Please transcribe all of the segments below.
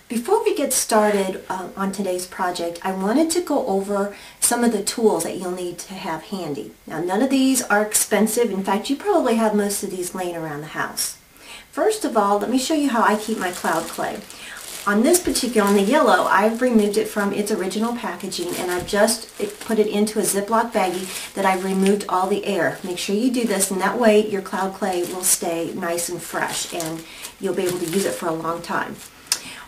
Before we get started on today's project, I wanted to go over some of the tools that you'll need to have handy. Now, none of these are expensive. In fact, you probably have most of these laying around the house. First of all, let me show you how I keep my cloud clay. On this particular, on the yellow, I've removed it from its original packaging and I've just put it into a Ziploc baggie that I've removed all the air. Make sure you do this, and that way your cloud clay will stay nice and fresh and you'll be able to use it for a long time.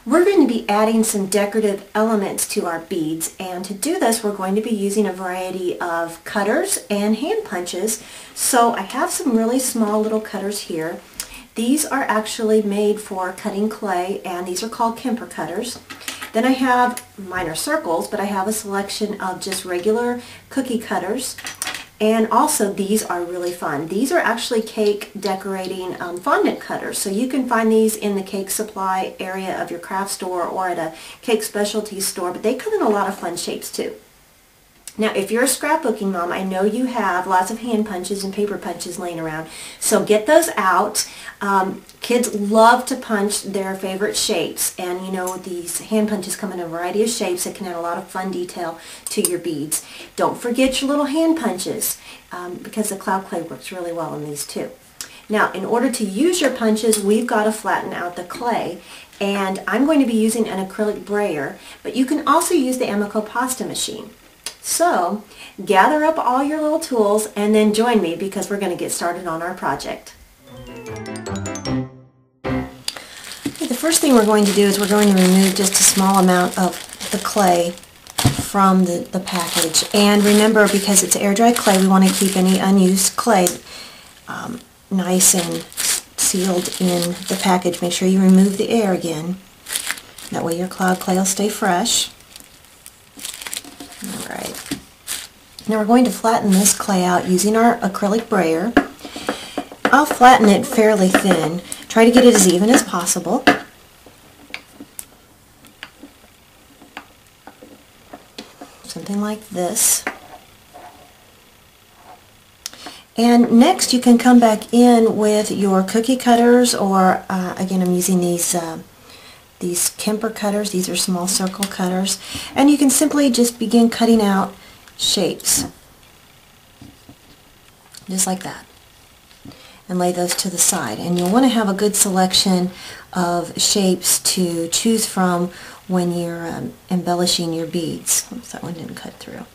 We're going to be adding some decorative elements to our beads, and to do this we're going to be using a variety of cutters and hand punches. So I have some really small little cutters here. These are actually made for cutting clay, and these are called Kemper cutters. Then I have minor circles, but I have a selection of just regular cookie cutters. And also these are really fun. These are actually cake decorating fondant cutters. So you can find these in the cake supply area of your craft store or at a cake specialty store, but they come in a lot of fun shapes too. Now, if you're a scrapbooking mom, I know you have lots of hand punches and paper punches laying around. So get those out. Kids love to punch their favorite shapes, and you know these hand punches come in a variety of shapes that can add a lot of fun detail to your beads. Don't forget your little hand punches because the cloud clay works really well in these too. Now, in order to use your punches, we've got to flatten out the clay, and I'm going to be using an acrylic brayer, but you can also use the Amico pasta machine. So, gather up all your little tools and then join me because we're going to get started on our project. Okay, the first thing we're going to do is we're going to remove just a small amount of the clay from the package. And remember, because it's air dry clay, we want to keep any unused clay nice and sealed in the package. Make sure you remove the air again. That way your cloud clay will stay fresh. Alright, now we're going to flatten this clay out using our acrylic brayer. I'll flatten it fairly thin. Try to get it as even as possible. Something like this. And next you can come back in with your cookie cutters, or again I'm using these Kemper cutters. These are small circle cutters, and you can simply just begin cutting out shapes just like that and lay those to the side. And you'll want to have a good selection of shapes to choose from when you're embellishing your beads. Oops, that one didn't cut through.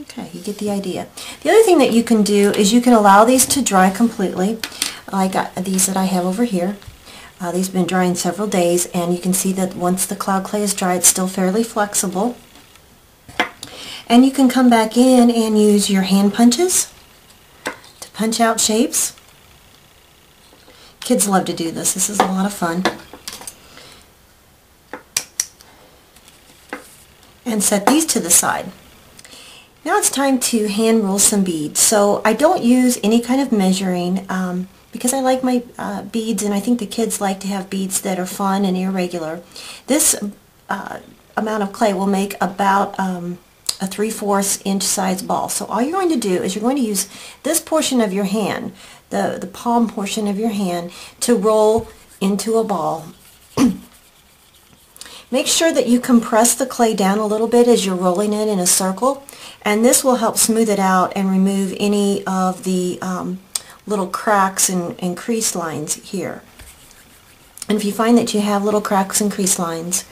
Okay, you get the idea. The other thing that you can do is you can allow these to dry completely, like these that I have over here. These have been drying several days, and you can see that once the cloud clay is dry, it's still fairly flexible. And you can come back in and use your hand punches to punch out shapes. Kids love to do this. This is a lot of fun. And set these to the side. Now it's time to hand roll some beads. So I don't use any kind of measuring because I like my beads, and I think the kids like to have beads that are fun and irregular. This amount of clay will make about a 3/4 inch size ball. So all you're going to do is you're going to use this portion of your hand, the palm portion of your hand, to roll into a ball. Make sure that you compress the clay down a little bit as you're rolling it in a circle, and this will help smooth it out and remove any of the little cracks and crease lines here. And if you find that you have little cracks and crease lines,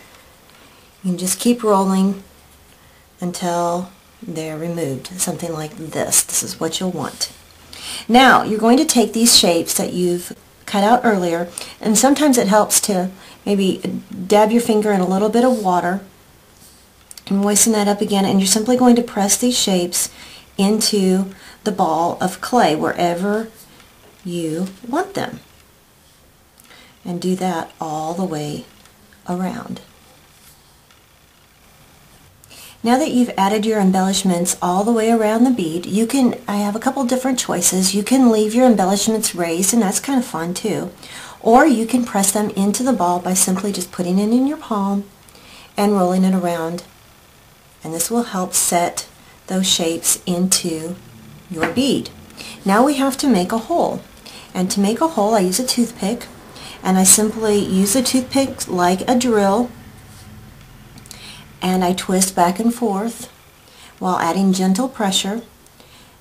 you can just keep rolling until they're removed. Something like this. This is what you'll want. Now you're going to take these shapes that you've cut out earlier, and sometimes it helps to maybe dab your finger in a little bit of water and moisten that up again, and you're simply going to press these shapes into the ball of clay wherever you want them, and do that all the way around. Now that you've added your embellishments all the way around the bead, I have a couple different choices. You can leave your embellishments raised, and that's kind of fun too. Or you can press them into the ball by simply just putting it in your palm and rolling it around. And this will help set those shapes into your bead. Now we have to make a hole. And to make a hole, I use a toothpick. And I simply use a toothpick like a drill, and I twist back and forth while adding gentle pressure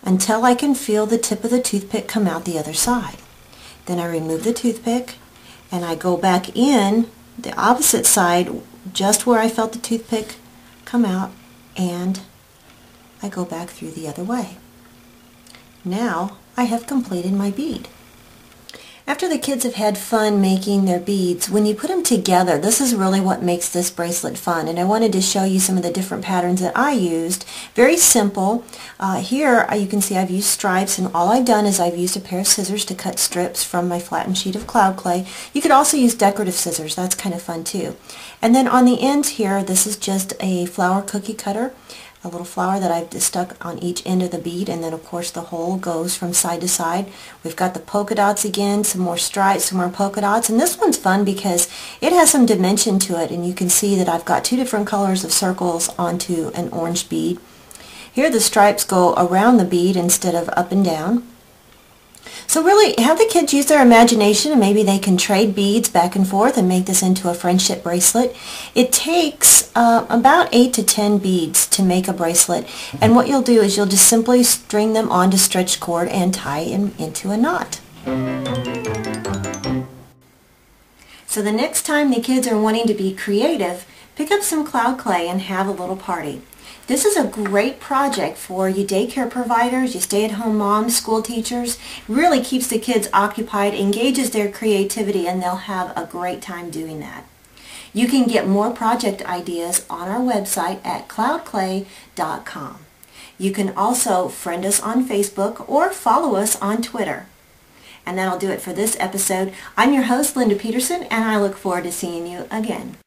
until I can feel the tip of the toothpick come out the other side. Then I remove the toothpick and I go back in the opposite side just where I felt the toothpick come out, and I go back through the other way. Now I have completed my bead. After the kids have had fun making their beads, when you put them together, this is really what makes this bracelet fun. And I wanted to show you some of the different patterns that I used. Very simple. Here you can see I've used stripes, and all I've done is I've used a pair of scissors to cut strips from my flattened sheet of cloud clay. You could also use decorative scissors. That's kind of fun too. And then on the ends here, this is just a flower cookie cutter. A little flower that I've stuck on each end of the bead, and then of course the hole goes from side to side. We've got the polka dots again, some more stripes, some more polka dots, and this one's fun because it has some dimension to it, and you can see that I've got two different colors of circles onto an orange bead. Here the stripes go around the bead instead of up and down. So really, have the kids use their imagination, and maybe they can trade beads back and forth and make this into a friendship bracelet. It takes about 8 to 10 beads to make a bracelet, and what you'll do is you'll just simply string them onto stretch cord and tie them into a knot. So the next time the kids are wanting to be creative, pick up some cloud clay and have a little party. This is a great project for you daycare providers, you stay-at-home moms, school teachers. Really keeps the kids occupied, engages their creativity, and they'll have a great time doing that. You can get more project ideas on our website at cloudclay.com. You can also friend us on Facebook or follow us on Twitter. And that'll do it for this episode. I'm your host, Linda Peterson, and I look forward to seeing you again.